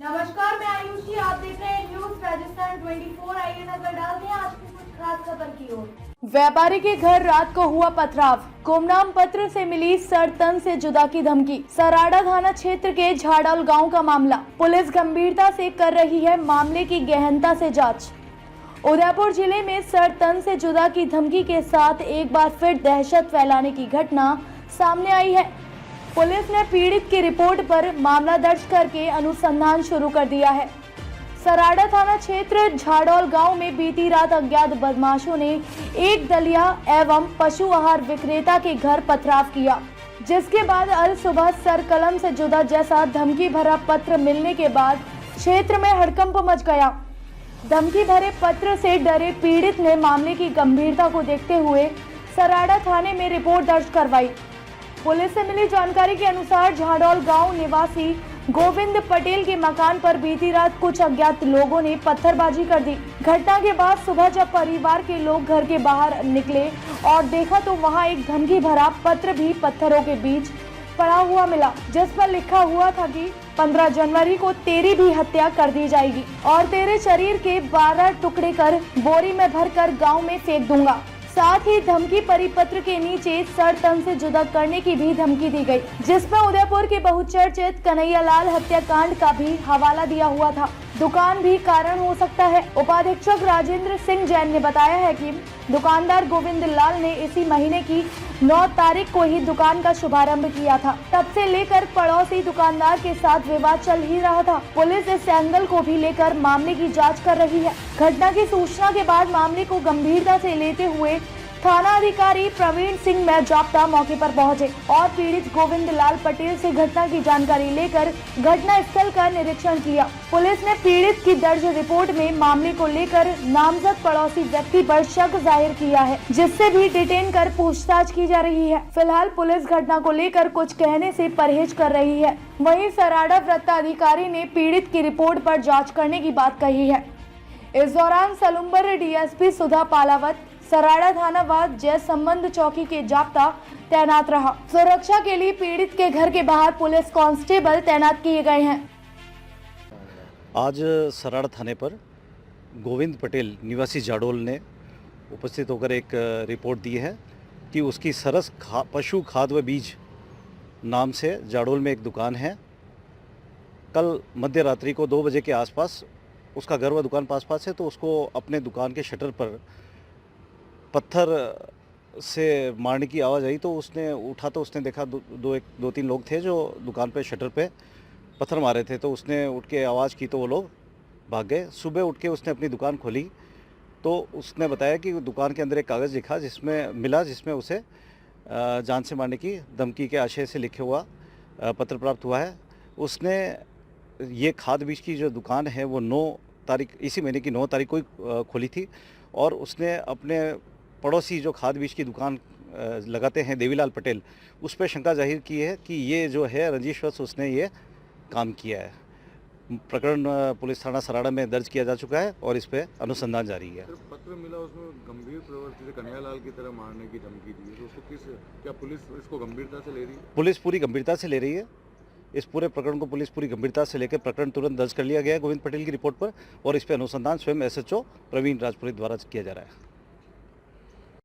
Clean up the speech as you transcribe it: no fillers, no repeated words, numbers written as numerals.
नमस्कार, मैं आयुषी। आप देख रहे हैं न्यूज राजस्थान 24। आइए नजर डालते हैं आज की कुछ खास खबर की ओर। व्यापारी के घर रात को हुआ पथराव। गुमनाम पत्र से मिली सरतन से जुदा की धमकी। सराड़ा थाना क्षेत्र के झाड़ौल गांव का मामला। पुलिस गंभीरता से कर रही है मामले की गहनता से जांच। उदयपुर जिले में सरतन से जुदा की धमकी के साथ एक बार फिर दहशत फैलाने की घटना सामने आई है। पुलिस ने पीड़ित की रिपोर्ट पर मामला दर्ज करके अनुसंधान शुरू कर दिया है। सराड़ा थाना क्षेत्र झाड़ौल गांव में बीती रात अज्ञात बदमाशों ने एक दलिया एवं पशु आहार विक्रेता के घर पथराव किया, जिसके बाद अल सुबह सरकलम से जुदा जैसा धमकी भरा पत्र मिलने के बाद क्षेत्र में हड़कंप मच गया। धमकी भरे पत्र से डरे पीड़ित ने मामले की गंभीरता को देखते हुए सराड़ा थाने में रिपोर्ट दर्ज करवाई। पुलिस से मिली जानकारी के अनुसार झाड़ौल गांव निवासी गोविंद पटेल के मकान पर बीती रात कुछ अज्ञात लोगों ने पत्थरबाजी कर दी। घटना के बाद सुबह जब परिवार के लोग घर के बाहर निकले और देखा तो वहां एक धमकी भरा पत्र भी पत्थरों के बीच पड़ा हुआ मिला, जिस पर लिखा हुआ था कि 15 जनवरी को तेरी भी हत्या कर दी जाएगी और तेरे शरीर के 12 टुकड़े कर बोरी में भरकर गाँव में फेंक दूंगा। साथ ही धमकी परिपत्र के नीचे सरतन से जुदा करने की भी धमकी दी गई, जिसमें उदयपुर के बहुचर्चित कन्हैयालाल हत्याकांड का भी हवाला दिया हुआ था। दुकान भी कारण हो सकता है। उपाधीक्षक राजेंद्र सिंह जैन ने बताया है कि दुकानदार गोविंद लाल ने इसी महीने की 9 तारीख को ही दुकान का शुभारंभ किया था। तब से लेकर पड़ोसी दुकानदार के साथ विवाद चल ही रहा था। पुलिस इस एंगल को भी लेकर मामले की जांच कर रही है। घटना की सूचना के बाद मामले को गंभीरता से लेते हुए थाना अधिकारी प्रवीण सिंह मेजाप्ता मौके पर पहुंचे और पीड़ित गोविंद लाल पटेल से घटना की जानकारी लेकर घटना स्थल का निरीक्षण किया। पुलिस ने पीड़ित की दर्ज रिपोर्ट में मामले को लेकर नामजद पड़ोसी व्यक्ति पर शक जाहिर किया है, जिससे भी डिटेन कर पूछताछ की जा रही है। फिलहाल पुलिस घटना को लेकर कुछ कहने से परहेज कर रही है। वहीं सराड़ा वृत्ताधिकारी ने पीड़ित की रिपोर्ट पर जाँच करने की बात कही है। इस दौरान सलुम्बर डीएसपी सुधा पालावत, सराड़ा थाना व जय संबंध चौकी के जाप्ता तैनात रहा। सुरक्षा के लिए पीड़ित के घर के बाहर पुलिस कांस्टेबल तैनात किए गए हैं। आज सराड़ा थाने पर गोविंद पटेल निवासी झाड़ौल ने उपस्थित होकर एक रिपोर्ट दी है कि उसकी सरस पशु खाद व बीज नाम से झाड़ौल में एक दुकान है। कल मध्य रात्रि को 2 बजे के आसपास उसका घर व दुकान पास है, तो उसको अपने दुकान के शटर पर पत्थर से मारने की आवाज़ आई। तो उसने उठा तो उसने देखा 2-3 लोग थे जो दुकान पे शटर पे पत्थर मारे थे। तो उसने उठ के आवाज़ की तो वो लोग भाग गए। सुबह उठ के उसने अपनी दुकान खोली तो उसने बताया कि दुकान के अंदर एक कागज़ लिखा जिसमें उसे जान से मारने की धमकी के आशय से लिखे हुआ पत्र प्राप्त हुआ है। उसने ये खाद बीज की जो दुकान है वो 9 तारीख इसी महीने की 9 तारीख को ही खोली थी और उसने अपने पड़ोसी जो खाद बीज की दुकान लगाते हैं देवीलाल पटेल, उस पर शंका जाहिर की है कि ये जो है रंजिशवश उसने ये काम किया है। प्रकरण पुलिस थाना सराड़ा में दर्ज किया जा चुका है और इस पे अनुसंधान जारी है। पत्र मिला उसमें गंभीर प्रवृत्ति से कन्हैयालाल की तरह मारने की धमकी दी है, तो उसको क्या पुलिस इसको गंभीरता से ले रही है? पुलिस पूरी गंभीरता से ले रही है। इस पूरे प्रकरण को पुलिस पूरी गंभीरता से लेकर प्रकरण तुरंत दर्ज कर लिया गया है गोविंद पटेल की रिपोर्ट पर और इस पर अनुसंधान स्वयं SHO प्रवीण राजपुरी द्वारा किया जा रहा है।